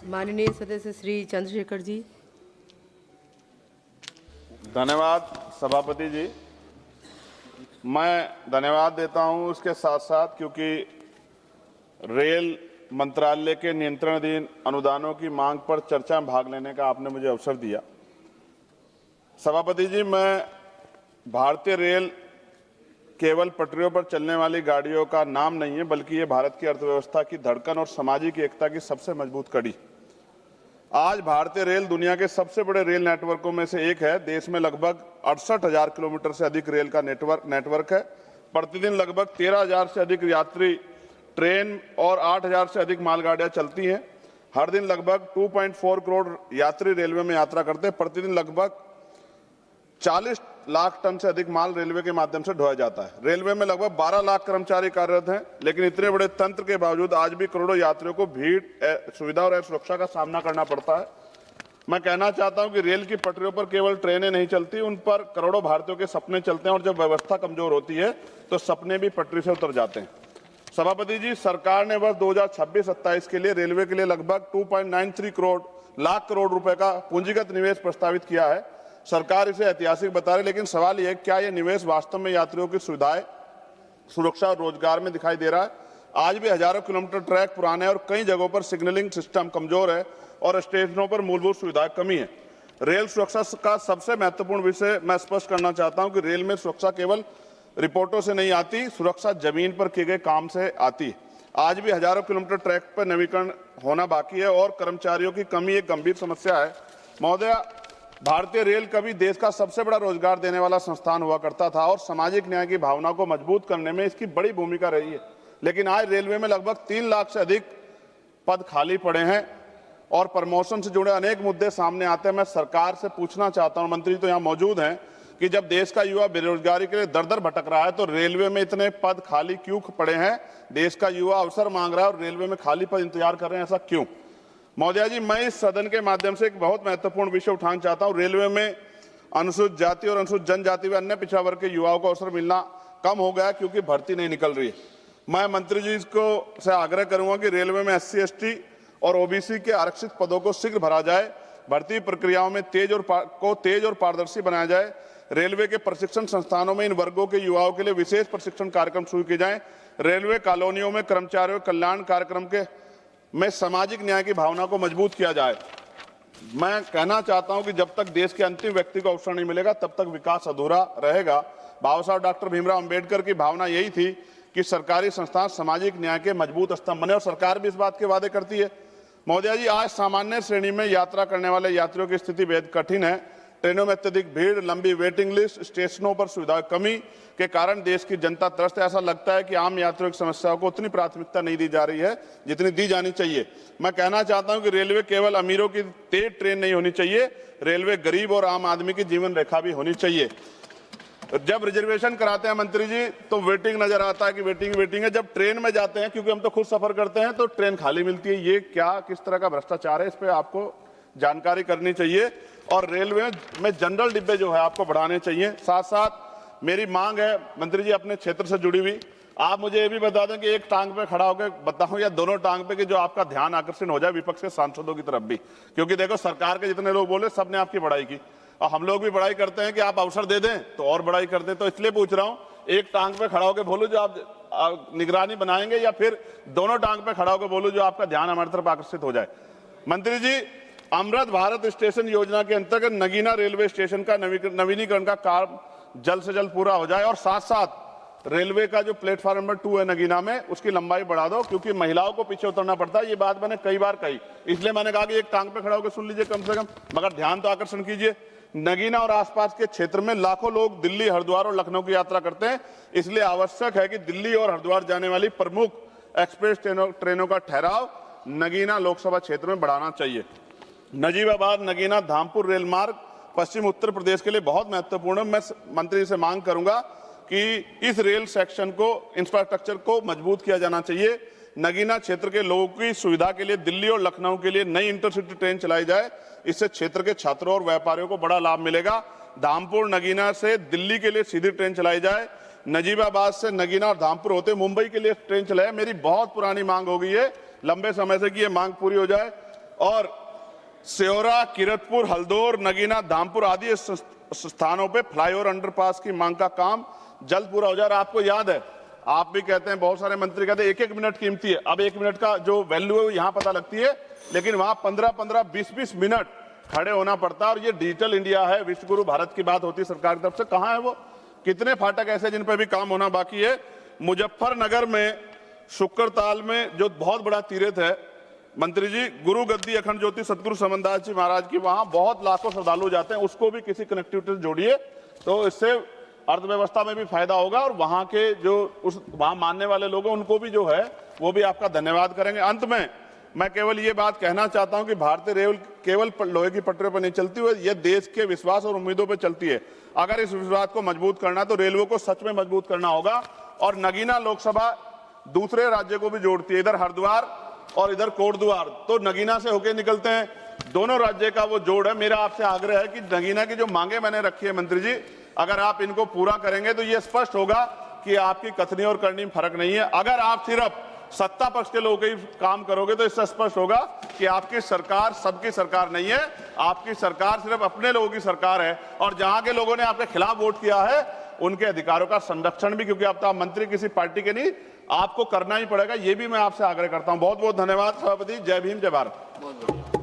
माननीय सदस्य श्री चंद्रशेखर जी। धन्यवाद सभापति जी। मैं धन्यवाद देता हूं उसके साथ साथ क्योंकि रेल मंत्रालय के नियंत्रणाधीन अनुदानों की मांग पर चर्चा में भाग लेने का आपने मुझे अवसर दिया। सभापति जी, मैं भारतीय रेल केवल पटरियों पर चलने वाली गाड़ियों का नाम नहीं है, बल्कि ये भारत की अर्थव्यवस्था की धड़कन और सामाजिक एकता की सबसे मजबूत कड़ी। आज भारतीय रेल दुनिया के सबसे बड़े रेल नेटवर्कों में से एक है। देश में लगभग 68,000 किलोमीटर से अधिक रेल का नेटवर्क है। प्रतिदिन लगभग 13,000 से अधिक यात्री ट्रेन और 8,000 से अधिक मालगाड़ियां चलती हैं। हर दिन लगभग 2.4 करोड़ यात्री रेलवे में यात्रा करते हैं। प्रतिदिन लगभग 40 लाख टन से अधिक माल रेलवे के माध्यम से ढोया जाता है। रेलवे में लगभग 12 लाख कर्मचारी कार्यरत हैं, लेकिन इतने बड़े तंत्र के बावजूद आज भी करोड़ों यात्रियों को भीड़, सुविधा और सुरक्षा का सामना करना पड़ता है। मैं कहना चाहता हूं कि रेल की पटरियों पर केवल ट्रेनें नहीं चलती, उन पर करोड़ों भारतीयों के सपने चलते हैं और जब व्यवस्था कमजोर होती है तो सपने भी पटरी से उतर जाते हैं। सभापति जी, सरकार ने वर्ष 2026-27 के लिए रेलवे के लिए लगभग 2.93 लाख करोड़ रुपए का पूंजीगत निवेश प्रस्तावित किया है। सरकार इसे ऐतिहासिक बता रही है, लेकिन सवाल यह है क्या यह निवेश वास्तव में यात्रियों की सुविधाएं, सुरक्षा और रोजगार में दिखाई दे रहा है। आज भी हजारों किलोमीटर ट्रैक पुराने और कई जगहों पर सिग्नलिंग सिस्टम कमजोर है और स्टेशनों पर मूलभूत सुविधाएं कमी है। रेल सुरक्षा का सबसे महत्वपूर्ण विषय मैं स्पष्ट करना चाहता हूं कि रेल में सुरक्षा केवल रिपोर्टों से नहीं आती, सुरक्षा जमीन पर किए गए काम से आती है। आज भी हजारों किलोमीटर ट्रैक पर नवीकरण होना बाकी है और कर्मचारियों की कमी एक गंभीर समस्या है। महोदय, भारतीय रेल कभी देश का सबसे बड़ा रोजगार देने वाला संस्थान हुआ करता था और सामाजिक न्याय की भावना को मजबूत करने में इसकी बड़ी भूमिका रही है। लेकिन आज रेलवे में लगभग 3 लाख से अधिक पद खाली पड़े हैं और प्रमोशन से जुड़े अनेक मुद्दे सामने आते हैं। मैं सरकार से पूछना चाहता हूं, मंत्री तो यहाँ मौजूद हैं, कि जब देश का युवा बेरोजगारी के लिए दर-दर भटक रहा है तो रेलवे में इतने पद खाली क्यों पड़े हैं? देश का युवा अवसर मांग रहा है और रेलवे में खाली पद इंतजार कर रहे हैं, ऐसा क्यों? महोदय जी, मैं इस सदन के माध्यम से एक बहुत महत्वपूर्ण विषय उठाना चाहता हूं। रेलवे में अनुसूचित जाति और अनुसूचित जनजाति व अन्य पिछड़ा वर्ग के युवाओं को अवसर मिलना कम हो गया क्योंकि भर्ती नहीं निकल रही है। मैं मंत्री जी को से आग्रह करूंगा कि रेलवे में SC, ST और OBC के आरक्षित पदों को शीघ्र भरा जाए। भर्ती प्रक्रियाओं में तेज और पारदर्शी बनाया जाए। रेलवे के प्रशिक्षण संस्थानों में इन वर्गों के युवाओं के लिए विशेष प्रशिक्षण कार्यक्रम शुरू किए जाएं। रेलवे कॉलोनियों में कर्मचारियों कल्याण कार्यक्रम में सामाजिक न्याय की भावना को मजबूत किया जाए। मैं कहना चाहता हूं कि जब तक देश के अंतिम व्यक्ति को अवसर नहीं मिलेगा तब तक विकास अधूरा रहेगा। बाबा साहब डॉक्टर भीमराव अंबेडकर की भावना यही थी कि सरकारी संस्थान सामाजिक न्याय के मजबूत स्तंभ बने और सरकार भी इस बात के वादे करती है। महोदय जी, आज सामान्य श्रेणी में यात्रा करने वाले यात्रियों की स्थिति बेहद कठिन है। ट्रेनों में अत्यधिक भीड़, लंबी वेटिंग लिस्ट, स्टेशनों पर सुविधा कमी के कारण देश की जनता त्रस्त है। ऐसा लगता है कि आम यात्रियों की समस्याओं को उतनी प्राथमिकता नहीं दी जा रही है जितनी दी जानी चाहिए। मैं कहना चाहता हूं कि रेलवे केवल अमीरों की तेज ट्रेन नहीं होनी चाहिए, रेलवे गरीब और आम आदमी की जीवन रेखा भी होनी चाहिए। जब रिजर्वेशन कराते हैं मंत्री जी तो वेटिंग नजर आता है कि वेटिंग है। जब ट्रेन में जाते हैं, क्योंकि हम तो खुद सफर करते हैं, तो ट्रेन खाली मिलती है। ये क्या, किस तरह का भ्रष्टाचार है? इस पर आपको जानकारी करनी चाहिए और रेलवे में जनरल डिब्बे जो है आपको बढ़ाने चाहिए। साथ साथ मेरी मांग है मंत्री जी, अपने क्षेत्र से जुड़ी हुई, आप मुझे ये भी बता दें कि एक टांग पे खड़ा होकर बताऊं या दोनों टांग पे, कि जो आपका ध्यान आकर्षण हो जाए विपक्ष के सांसदों की तरफ भी। क्योंकि देखो, सरकार के जितने लोग बोले सबने आपकी बड़ाई की और हम लोग भी बड़ाई करते हैं कि आप अवसर दे दें तो और बड़ाई कर दें। तो इसलिए पूछ रहा हूं, एक टांग पे खड़ा होकर बोलो जो आप निगरानी बनाएंगे, या फिर दोनों टांग पे खड़ा होकर बोलो जो आपका ध्यान हमारी तरफ आकर्षित हो जाए। मंत्री जी, अमृत भारत स्टेशन योजना के अंतर्गत नगीना रेलवे स्टेशन का नवीनीकरण का काम जल्द से जल्द पूरा हो जाए और साथ साथ रेलवे का जो प्लेटफॉर्म नंबर 2 है नगीना में, उसकी लंबाई बढ़ा दो, क्योंकि महिलाओं को पीछे उतरना पड़ता है। ये बात मैंने कई बार कही, इसलिए मैंने कहा कि एक टांग पे खड़ा होकर सुन लीजिए कम से कम, मगर ध्यान तो आकर्षण कीजिए। नगीना और आसपास के क्षेत्र में लाखों लोग दिल्ली, हरिद्वार और लखनऊ की यात्रा करते हैं, इसलिए आवश्यक है कि दिल्ली और हरिद्वार जाने वाली प्रमुख एक्सप्रेस ट्रेनों का ठहराव नगीना लोकसभा क्षेत्र में बढ़ाना चाहिए। नजीबाबाद नगीना धामपुर रेल मार्ग पश्चिम उत्तर प्रदेश के लिए बहुत महत्वपूर्ण है। मैं मंत्री से मांग करूंगा कि इस रेल सेक्शन को, इंफ्रास्ट्रक्चर को मजबूत किया जाना चाहिए। नगीना क्षेत्र के लोगों की सुविधा के लिए दिल्ली और लखनऊ के लिए नई इंटरसिटी ट्रेन चलाई जाए, इससे क्षेत्र के छात्रों और व्यापारियों को बड़ा लाभ मिलेगा। धामपुर नगीना से दिल्ली के लिए सीधी ट्रेन चलाई जाए, नजीबाबाद से नगीना और धामपुर होते मुंबई के लिए ट्रेन चलाए। मेरी बहुत पुरानी मांग हो गई है लंबे समय से कि ये मांग पूरी हो जाए और सेओरा, किरतपुर, हल्दोर, नगीना, धामपुर आदि स्थानों पे फ्लाईओवर अंडरपास की मांग का काम जल्द पूरा हो जाए। और आपको याद है, आप भी कहते हैं, बहुत सारे मंत्री कहते हैं 1-1 मिनट कीमती है। अब 1 मिनट का जो वैल्यू है वो यहां पता लगती है, लेकिन वहां 15-15, 20-20 मिनट खड़े होना पड़ता है। और ये डिजिटल इंडिया है, विश्वगुरु भारत की बात होती है सरकार की तरफ से, कहां है वो? कितने फाटक ऐसे जिन पर भी काम होना बाकी है? मुजफ्फरनगर में शुक्रताल में जो बहुत बड़ा तीर्थ है मंत्री जी, गुरु गद्दी अखंड ज्योति सतगुरु समनदास जी महाराज की, वहां बहुत लाखों श्रद्धालु जाते हैं, उसको भी किसी कनेक्टिविटी से जोड़िए, तो इससे अर्थव्यवस्था में भी फायदा होगा और वहां के जो वहां मानने वाले लोग हैं उनको भी जो है वो भी आपका धन्यवाद करेंगे। अंत में मैं केवल ये बात कहना चाहता हूं कि भारतीय रेल केवल लोहे की पटरी पर नहीं चलती हुई, यह देश के विश्वास और उम्मीदों पर चलती है। अगर इस विश्वास को मजबूत करना है तो रेलवे को सच में मजबूत करना होगा। और नगीना लोकसभा दूसरे राज्य को भी जोड़ती है, इधर हरिद्वार और इधर कोटद्वार, तो नगीना से होके निकलते हैं, दोनों राज्य का वो जोड़ है। मेरा आपसे आग्रह है कि नगीना की जो मांगे मैंने रखी है मंत्री जी, अगर आप इनको पूरा करेंगे तो ये स्पष्ट होगा कि आपकी कथनी और करनी में फर्क नहीं है। अगर आप सिर्फ सत्ता पक्ष के लोगों के काम करोगे तो इससे स्पष्ट होगा कि आपकी सरकार सबकी सरकार नहीं है, आपकी सरकार सिर्फ अपने लोगों की सरकार है। और जहां के लोगों ने आपके खिलाफ वोट किया है उनके अधिकारों का संरक्षण भी, क्योंकि अब तो आप मंत्री किसी पार्टी के नहीं, आपको करना ही पड़ेगा। ये भी मैं आपसे आग्रह करता हूं। बहुत बहुत धन्यवाद सभापति। जय भीम, जय भारत।